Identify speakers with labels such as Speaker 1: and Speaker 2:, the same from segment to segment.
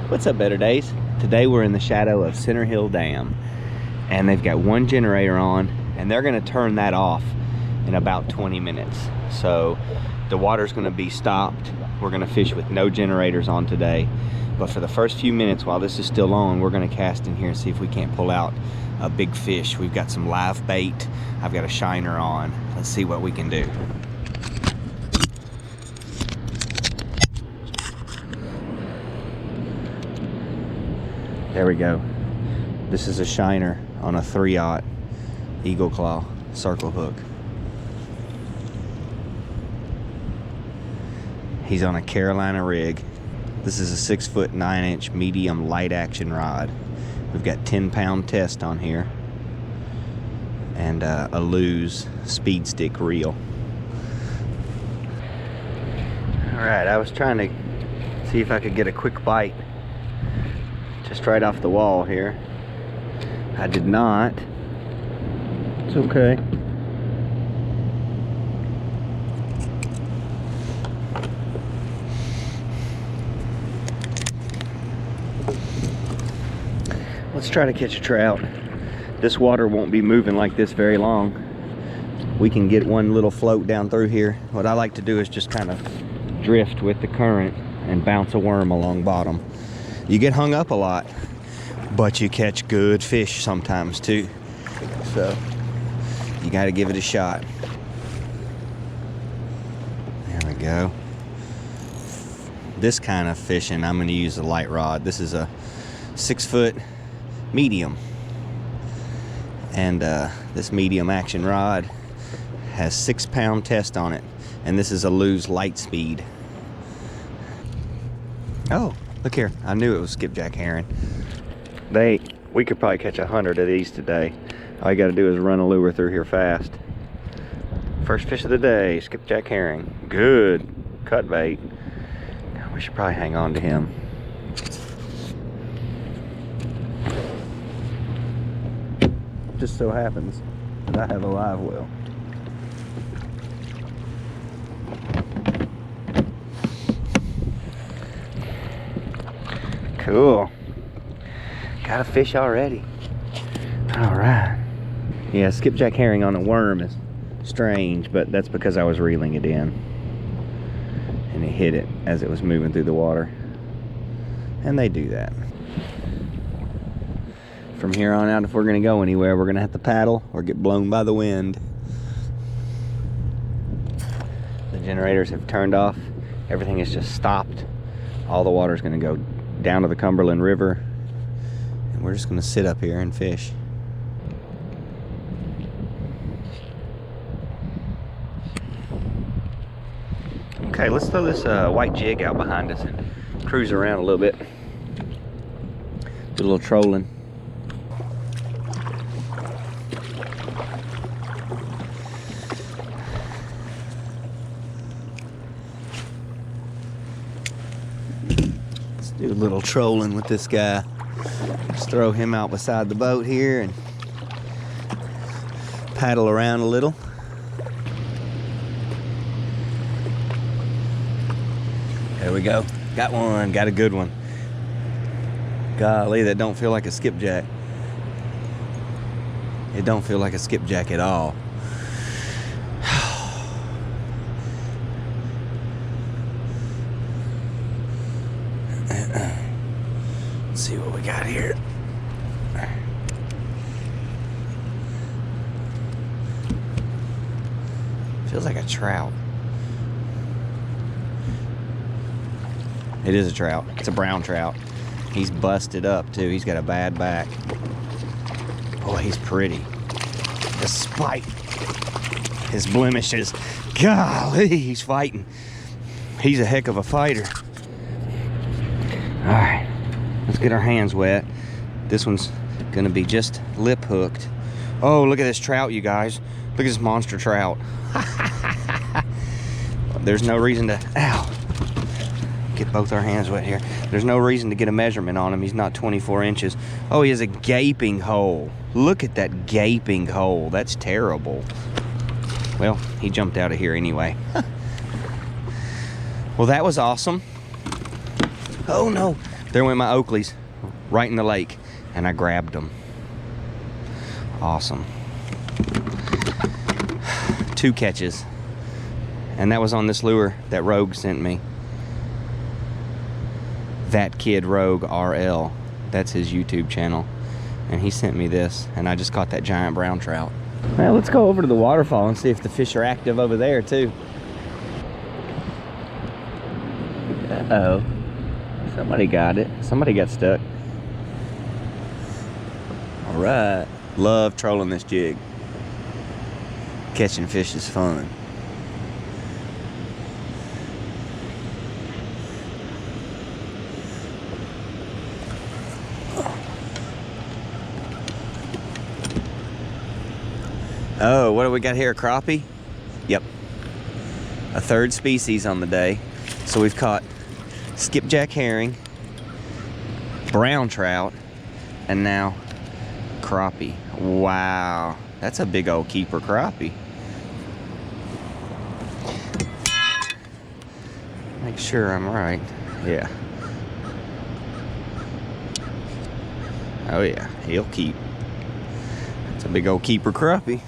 Speaker 1: What's up, Better Days? Today we're in the shadow of Center Hill Dam, and they've got one generator on, and they're going to turn that off in about 20 minutes. So the water's going to be stopped. We're going to fish with no generators on today, but for the first few minutes while this is still on, we're going to cast in here and see if we can't pull out a big fish. We've got some live bait. I've got a shiner on. Let's see what we can do. There we go. This is a shiner on a 3/0 Eagle Claw circle hook. He's on a Carolina rig. This is a 6-foot 9-inch medium light action rod. We've got 10-pound test on here and a Lew's speed stick reel. All right, I was trying to see if I could get a quick bite just right off the wall here. I did not. It's okay. Let's try to catch a trout. This water won't be moving like this very long. We can get one little float down through here. What I like to do is just kind of drift with the current and bounce a worm along bottom. You get hung up a lot, but you catch good fish sometimes too. So you got to give it a shot. There we go. This kind of fishing, I'm going to use a light rod. This is a 6-foot medium, and this medium action rod has 6-pound test on it, and this is a Lew's light speed. Oh, look here, I knew it was skipjack herring. We could probably catch 100 of these today. All you got to do is run a lure through here fast. First fish of the day, skipjack herring. Good cut bait. We should probably hang on to him. Just so happens that I have a live well. Cool. Got a fish already. All right. Yeah, skipjack herring on a worm is strange, but that's because I was reeling it in and it hit it as it was moving through the water. And they do that. From here on out, if we're going to go anywhere, we're going to have to paddle or get blown by the wind. The generators have turned off. Everything is just stopped. All the water is going to go down to the Cumberland River, and we're just going to sit up here and fish. Okay, let's throw this white jig out behind us and cruise around a little bit. Do a little trolling. Do a little trolling with this guy. Just throw him out beside the boat here and paddle around a little. There we go. Got one. Got a good one. Golly, that don't feel like a skipjack. It don't feel like a skipjack at all. Let's see what we got here. Feels like a trout. It is a trout. It's a brown trout. He's busted up too. He's got a bad back. Boy, he's pretty. Despite his blemishes. Golly, he's fighting. He's a heck of a fighter. All right, let's get our hands wet. This one's gonna be just lip hooked. Oh, look at this trout, you guys. Look at this monster trout. There's no reason to, ow. Get both our hands wet here. There's no reason to get a measurement on him. He's not 24 inches. Oh, he has a gaping hole. Look at that gaping hole. That's terrible. Well, he jumped out of here anyway. Well, that was awesome. Oh no, There went my Oakleys, right in the lake, and I grabbed them. Awesome. 2 catches. And that was on this lure that Rogue sent me. That Kid Rogue RL. That's his YouTube channel. And he sent me this, and I just caught that giant brown trout. Well, let's go over to the waterfall and see if the fish are active over there too. Uh-oh. Somebody got it. Somebody got stuck. All right. Love trolling this jig. Catching fish is fun. Oh, what do we got here? A crappie? Yep. A 3rd species on the day. So we've caught skipjack herring, brown trout, and now crappie. Wow, that's a big old keeper crappie. Make sure I'm right. Yeah. Oh yeah, he'll keep. It's a big old keeper crappie.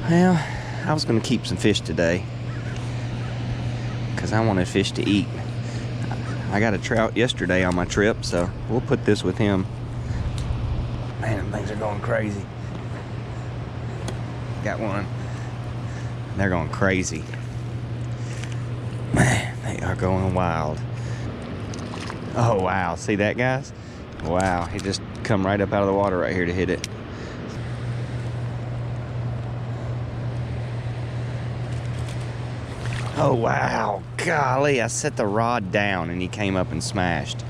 Speaker 1: Well, I was gonna keep some fish today because I wanted fish to eat. I got a trout yesterday on my trip, so we'll put this with him. Man, them things are going crazy. Got one. They're going crazy. Man, they are going wild. Oh, wow. See that, guys? Wow, he just come right up out of the water right here to hit it. Oh, wow. Golly, I set the rod down and he came up and smashed.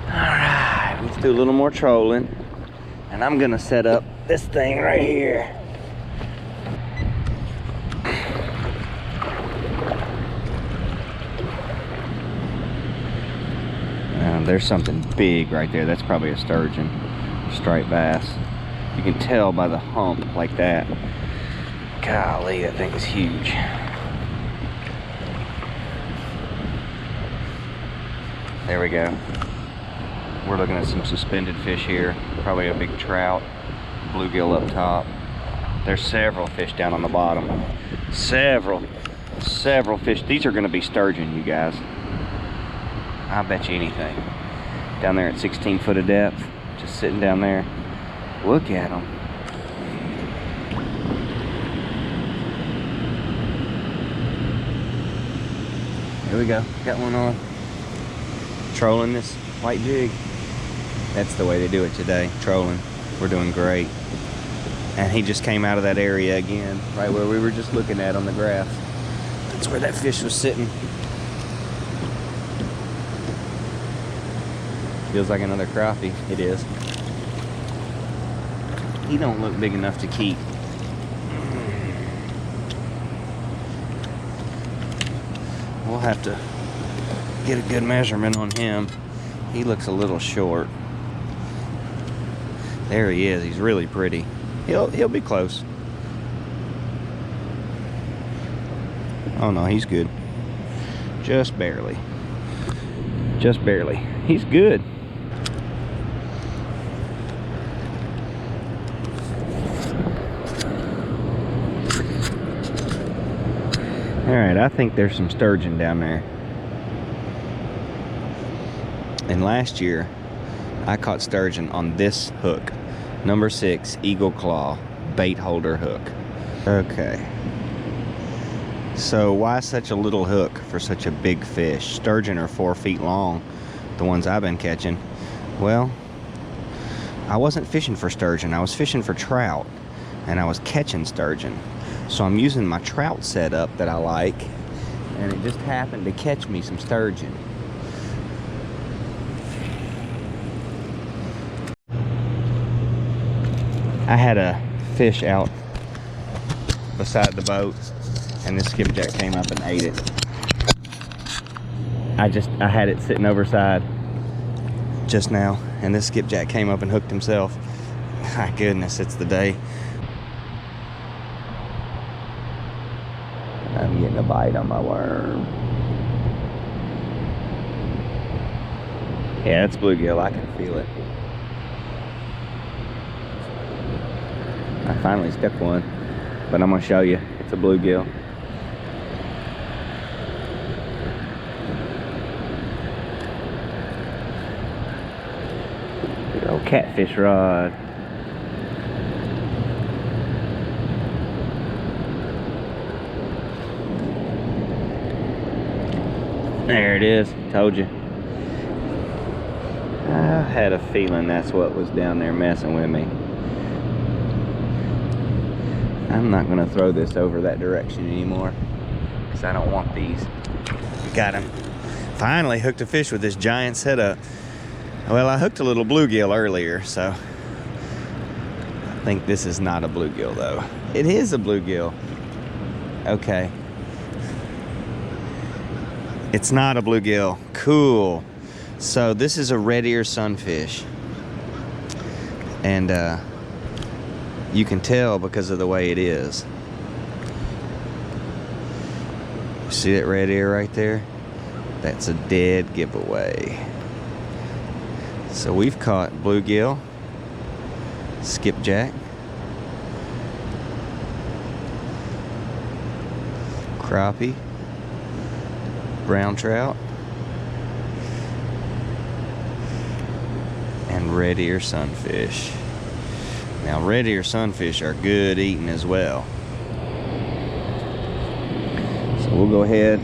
Speaker 1: All right, let's do a little more trolling. And I'm gonna set up this thing right here. There's something big right there. That's probably a sturgeon, striped bass. You can tell by the hump like that. Golly, that thing is huge. There we go. We're looking at some suspended fish here. Probably a big trout, bluegill up top. There's several fish down on the bottom. Several fish. These are gonna be sturgeon, you guys. I bet you anything. Down there at 16 foot of depth, just sitting down there. Look at them. Here we go, got one on. Trolling this white jig. That's the way they do it today, trolling. We're doing great. And he just came out of that area again, right where we were just looking at on the graph. That's where that fish was sitting. Feels like another crappie. It is. He don't look big enough to keep. We'll have to get a good measurement on him. He looks a little short. There he is. He's really pretty. He'll be close. Oh no, he's good. Just barely. Just barely. He's good. Alright, I think there's some sturgeon down there. And last year, I caught sturgeon on this hook. Number 6 Eagle Claw bait holder hook. Okay. So why such a little hook for such a big fish? Sturgeon are 4 feet long, the ones I've been catching. Well, I wasn't fishing for sturgeon, I was fishing for trout. And I was catching sturgeon. So I'm using my trout setup that I like, and it just happened to catch me some sturgeon. I had a fish out beside the boat, and this skipjack came up and ate it. I had it sitting overside just now, and this skipjack came up and hooked himself. My goodness, it's the day. I'm getting a bite on my worm. Yeah, it's bluegill. I can feel it. I finally stuck one, but I'm gonna show you. It's a bluegill. Big old catfish rod. There it is. Told you. I had a feeling that's what was down there messing with me. I'm not going to throw this over that direction anymore because I don't want these. Got him. Finally hooked a fish with this giant setup. Well, I hooked a little bluegill earlier, so I think this is not a bluegill though. It is a bluegill. Okay. It's not a bluegill. Cool. So this is a red ear sunfish. And you can tell because of the way it is. See that red ear right there? That's a dead giveaway. So we've caught bluegill, skipjack, crappie, brown trout, and red ear sunfish. Now red ear sunfish are good eating as well. So we'll go ahead.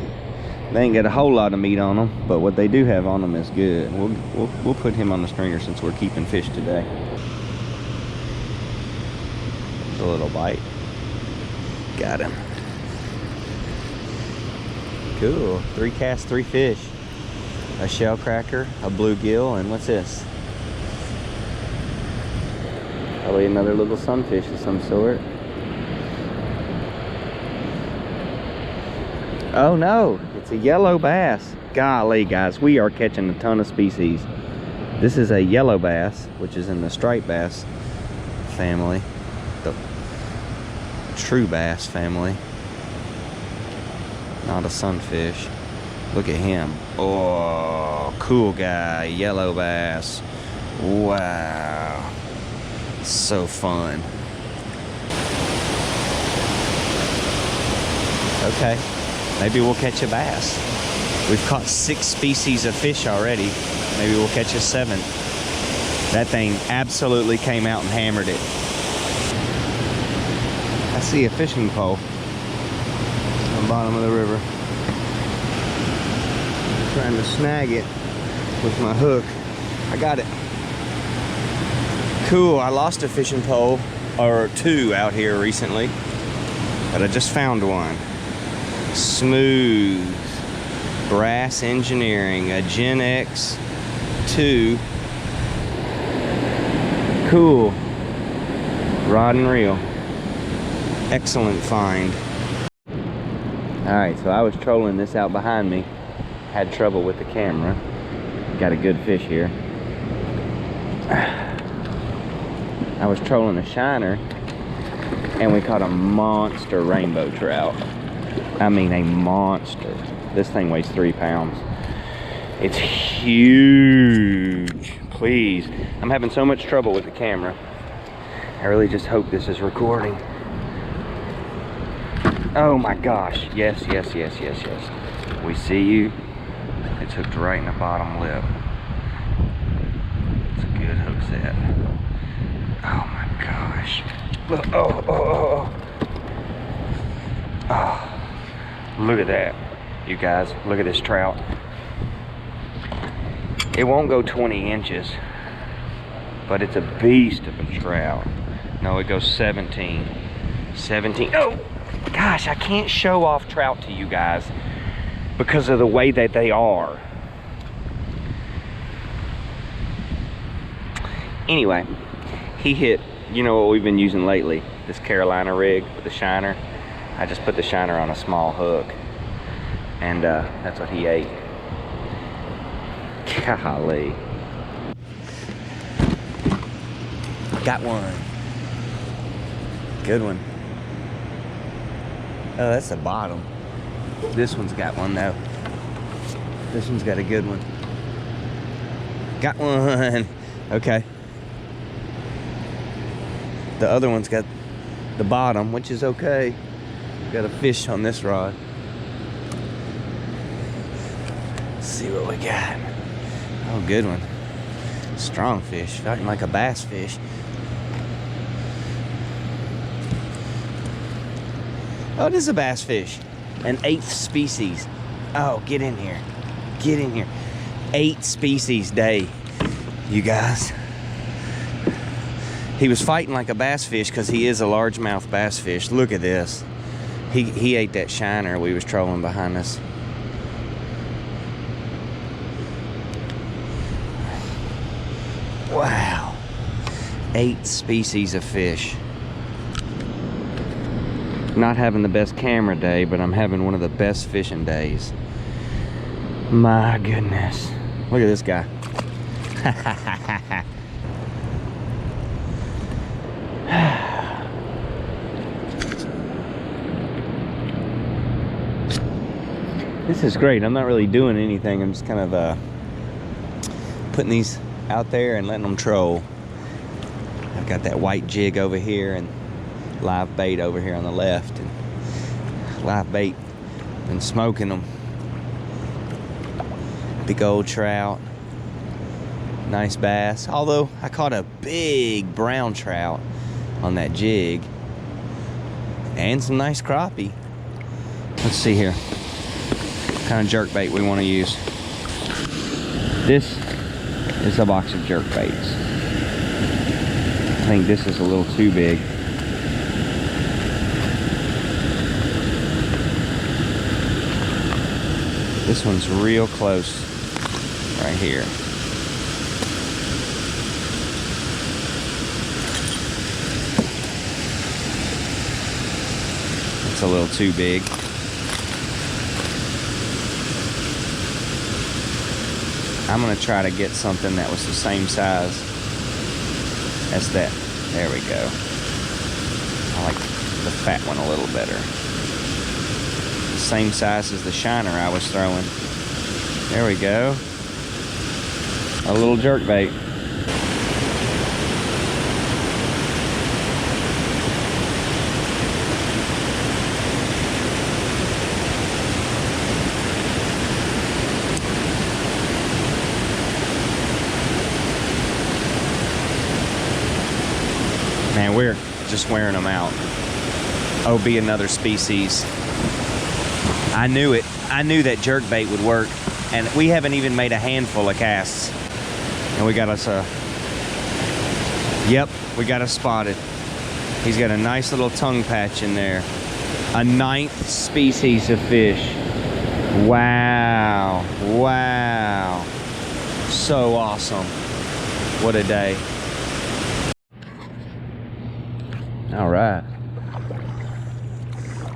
Speaker 1: They ain't got a whole lot of meat on them, but what they do have on them is good. We'll put him on the stringer since we're keeping fish today. There's a little bite. Got him. Cool. 3 casts, 3 fish. A shell cracker, a bluegill, and what's this? Probably another little sunfish of some sort. Oh no, it's a yellow bass. Golly guys, we are catching a ton of species. This is a yellow bass, which is in the striped bass family. The true bass family. Not a sunfish. Look at him. Oh, cool guy, yellow bass. Wow. So fun. Okay, maybe we'll catch a bass. We've caught 6 species of fish already. Maybe we'll catch a 7th. That thing absolutely came out and hammered it. I see a fishing pole on the bottom of the river. I'm trying to snag it with my hook. I got it. Cool, I lost a fishing pole or 2 out here recently, but I just found one. Smooth brass engineering, a Gen X 2. Cool rod and reel. Excellent find. All right, so I was trolling this out behind me, had trouble with the camera. Got a good fish here. I was trolling a shiner and we caught a monster rainbow trout. I mean a monster. This thing weighs 3 pounds. It's huge. Please. I'm having so much trouble with the camera. I really just hope this is recording. Oh my gosh. Yes, yes, yes, yes, yes. We see you. It's hooked right in the bottom lip. It's a good hook set. Oh my gosh. Look, oh. Look at that. You guys, look at this trout. It won't go 20 inches, but it's a beast of a trout. No, it goes 17. 17. Oh, gosh, I can't show off trout to you guys because of the way that they are. Anyway, he hit, you know what we've been using lately, this Carolina rig with the shiner. I just put the shiner on a small hook, and that's what he ate. Golly. Got one. Good one. Oh, that's the bottom. This one's got one though. This one's got a good one. Got one. Okay. The other one's got the bottom, which is okay. Got a fish on this rod. Let's see what we got. Oh, good one. Strong fish, fighting like a bass fish. Oh, it is a bass fish. An 8th species. Oh, get in here. Get in here. 8 species day, you guys. He was fighting like a bass fish because he is a largemouth bass fish. Look at this. He ate that shiner we was trolling behind us. Wow. 8 species of fish. Not having the best camera day, but I'm having one of the best fishing days. My goodness. Look at this guy. This is great. I'm not really doing anything. I'm just kind of putting these out there and letting them troll. I've got that white jig over here and live bait over here on the left. And live bait, been smoking them. Big old trout. Nice bass. Although I caught a big brown trout on that jig. And some nice crappie. Let's see here. What kind of jerk bait we want to use. This is a box of jerk baits. I think this is a little too big. This one's real close right here. It's a little too big. I'm gonna try to get something that was the same size as that. There we go. I like the fat one a little better. The same size as the shiner I was throwing. There we go. A little jerk bait. Man, we're just wearing them out. Oh, be another species. I knew it. I knew that jerk bait would work. And we haven't even made a handful of casts. And we got us a... Yep, we got us spotted. He's got a nice little tongue patch in there. A 9th species of fish. Wow. Wow. So awesome. What a day. All right.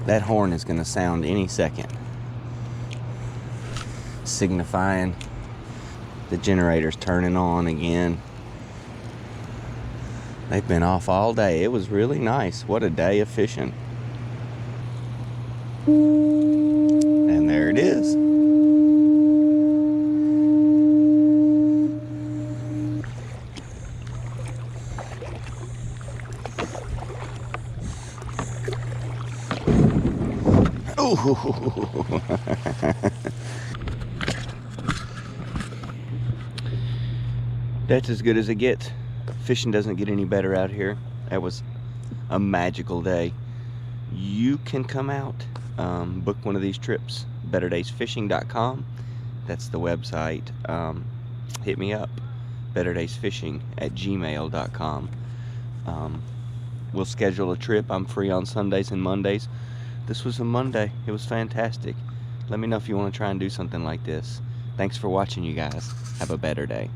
Speaker 1: That horn is going to sound any second, signifying the generator's turning on again. They've been off all day. It was really nice. What a day of fishing. And there it is. That's as good as it gets. Fishing doesn't get any better out here. That was a magical day. You can come out, book one of these trips. betterdaysfishing.com. That's the website. Hit me up, betterdaysfishing@gmail.com. We'll schedule a trip. I'm free on Sundays and Mondays. This was a Monday. It was fantastic. Let me know if you want to try and do something like this. Thanks for watching, you guys. Have a better day.